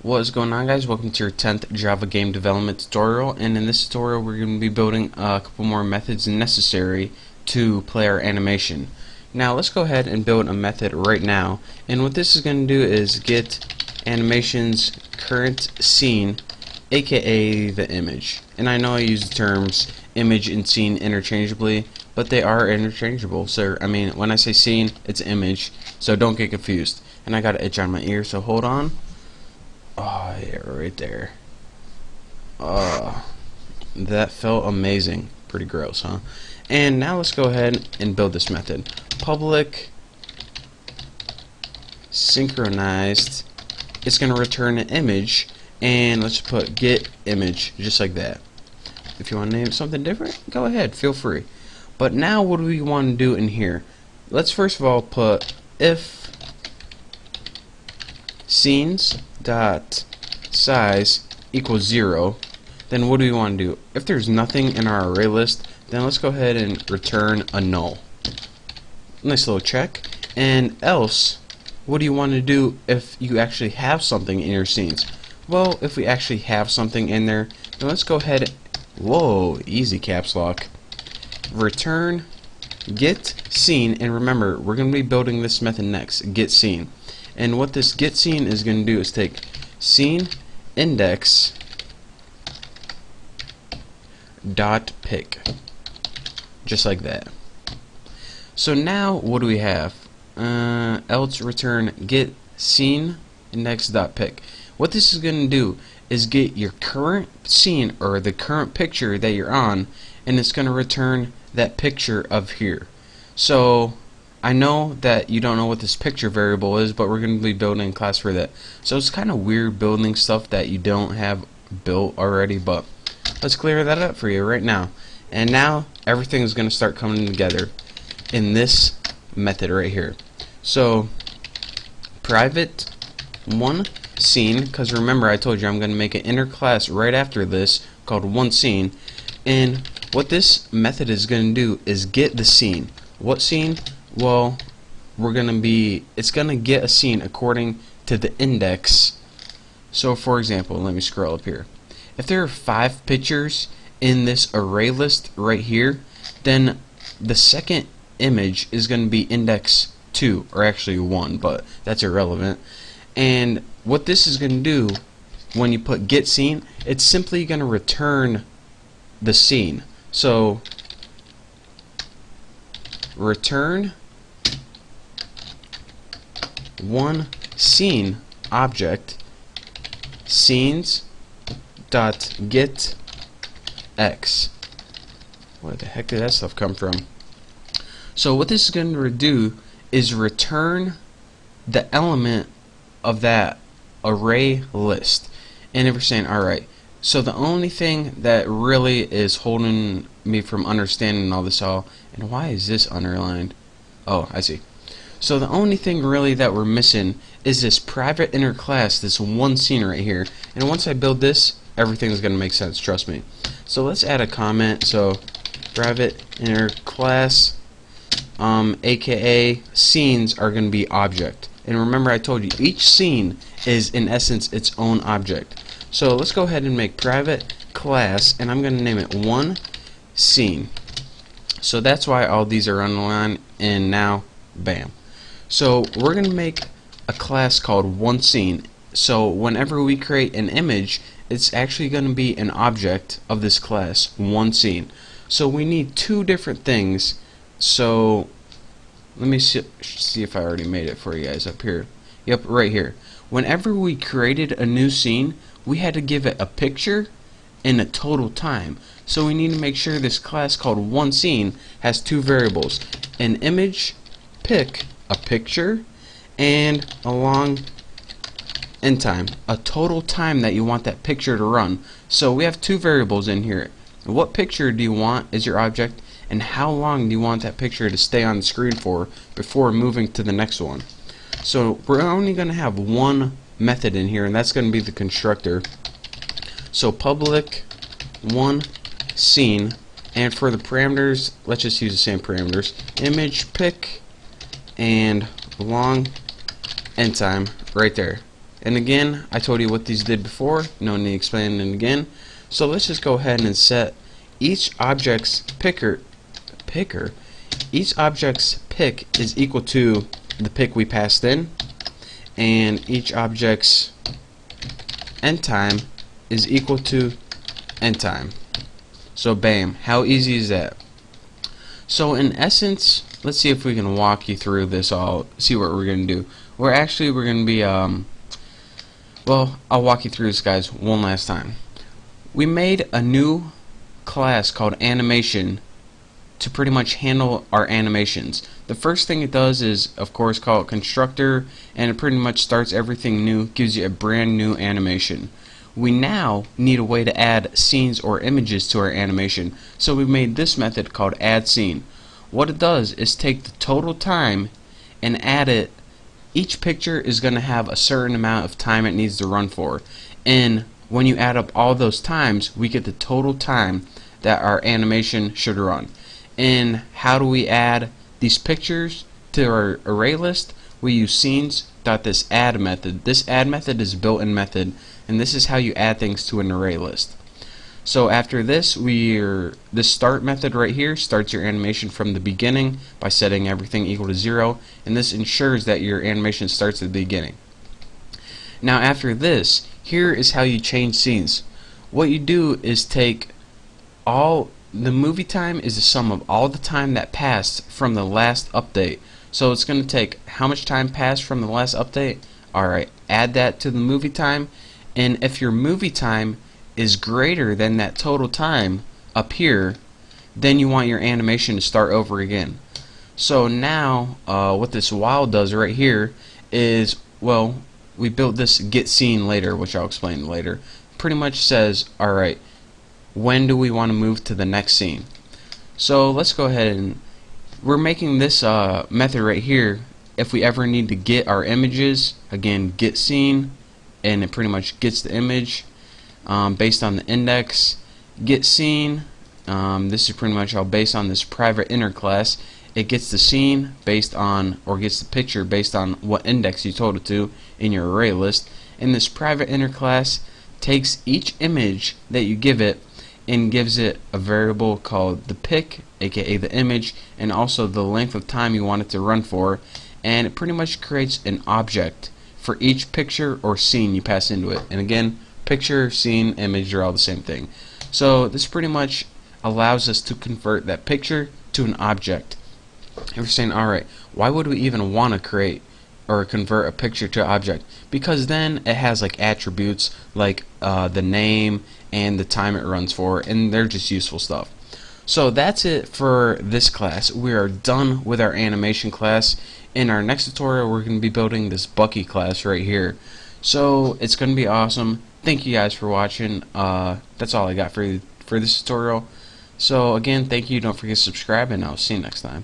What is going on, guys? Welcome to your 10th Java game development tutorial, and in this tutorial we're going to be building a couple more methods necessary to play our animation. Now let's go ahead and build a method right now, and what this is going to do is get animation's current scene, aka the image. And I know I use the terms image and scene interchangeably, but they are interchangeable. So I mean, when I say scene, it's image, so don't get confused. And I got an itch on my ear, so hold on. Oh yeah, right there. That felt amazing. Pretty gross, huh? And now let's go ahead and build this method. Public synchronized. It's going to return an image, and let's put get image, just like that. If you want to name it something different, go ahead, feel free. But now what do we want to do in here? Let's first of all put if scenes dot size equals 0, then what do we want to do? If there's nothing in our array list, then let's go ahead and return a null. Nice little check. And else, what do you want to do if you actually have something in your scenes? Well, if we actually have something in there, then let's go ahead. Whoa, easy caps lock. Return get scene, and remember, we're going to be building this method next, get scene. And what this get scene is going to do is take scene index dot pick, just like that. So now what do we have? Else return get scene index dot pick. What this is going to do is get your current scene or the current picture that you're on, and it's going to return that picture of here. So I know that you don't know what this picture variable is, but we're going to be building a class for that. So it's kind of weird building stuff that you don't have built already, but let's clear that up for you right now. And now everything is going to start coming together in this method right here. So private one scene, because remember I told you I'm going to make an inner class right after this called one scene, and what this method is going to do is get the scene. What scene? Well, it's going to get a scene according to the index. So for example, let me scroll up here. If there are 5 pictures in this array list right here, then the second image is going to be index 2, or actually 1, but that's irrelevant. And what this is going to do when you put get scene, it's simply going to return the scene. So return one scene object scenes dot get x. Where the heck did that stuff come from? So what this is going to do is return the element of that array list. And if we're saying, alright, so the only thing that really is holding me from understanding all this and why is this underlined? Oh, I see. So the only thing really that we're missing is this private inner class, this one scene right here. And once I build this, everything's going to make sense, trust me. So let's add a comment. So private inner class, aka scenes are going to be object. And remember I told you each scene is in essence its own object. So let's go ahead and make private class, and I'm going to name it one scene. So that's why all these are underlined, and now bam. So we're going to make a class called one scene. So whenever we create an image, it's actually going to be an object of this class, one scene. So we need 2 different things. So let me see if I already made it for you guys up here. Yep, right here. Whenever we created a new scene, we had to give it a picture and a total time. So we need to make sure this class called one scene has 2 variables, an image pick, a picture, and a long end time, a total time that you want that picture to run. So we have 2 variables in here. What picture do you want as your object, and how long do you want that picture to stay on the screen for before moving to the next one? So we're only going to have one method in here, and that's going to be the constructor. So public one scene, and for the parameters, let's just use the same parameters, image pick and long end time right there. And again, I told you what these did before, no need to explain it again. So let's just go ahead and set each object's each object's pick is equal to the pick we passed in, and each object's end time is equal to end time. So bam, how easy is that? So in essence, let's see if we can walk you through this all, see what we're going to do. We're going to be, well, I'll walk you through this, guys, one last time. We made a new class called animation to pretty much handle our animations. The first thing it does is, of course, call it constructor, and it pretty much starts everything new, gives you a brand new animation. We now need a way to add scenes or images to our animation, so we made this method called add scene. What it does is take the total time and add it. Each picture is going to have a certain amount of time it needs to run for, and when you add up all those times, we get the total time that our animation should run. And how do we add these pictures to our array list? We use scenes.thisAdd method. This add method is a built-in method, and this is how you add things to an array list. So after this, this start method right here starts your animation from the beginning by setting everything equal to 0, and this ensures that your animation starts at the beginning. Now after this, here is how you change scenes. What you do is take the movie time is the sum of all the time that passed from the last update. So it's going to take how much time passed from the last update. Alright, add that to the movie time, and if your movie time is greater than that total time up here, then you want your animation to start over again. So now what this while does right here is, well, we built this get scene later, which I'll explain later. Pretty much says, alright, when do we want to move to the next scene? So let's go ahead and we're making this method right here. If we ever need to get our images, again, get scene, and it pretty much gets the image based on the index. Get scene, this is pretty much all based on this private inner class. It gets the scene based on, or gets the picture based on what index you told it to in your array list. And this private inner class takes each image that you give it and gives it a variable called the pick, aka the image, and also the length of time you want it to run for, and it pretty much creates an object for each picture or scene you pass into it. And again, picture, scene, image are all the same thing. So this pretty much allows us to convert that picture to an object. And we're saying, alright, why would we even want to create or convert a picture to an object? Because then it has like attributes like the name and the time it runs for, and they're just useful stuff. So that's it for this class. We are done with our animation class. In our next tutorial, we're going to be building this Bucky class right here. So it's going to be awesome. Thank you guys for watching. That's all I got for this tutorial. So again, thank you. Don't forget to subscribe, and I'll see you next time.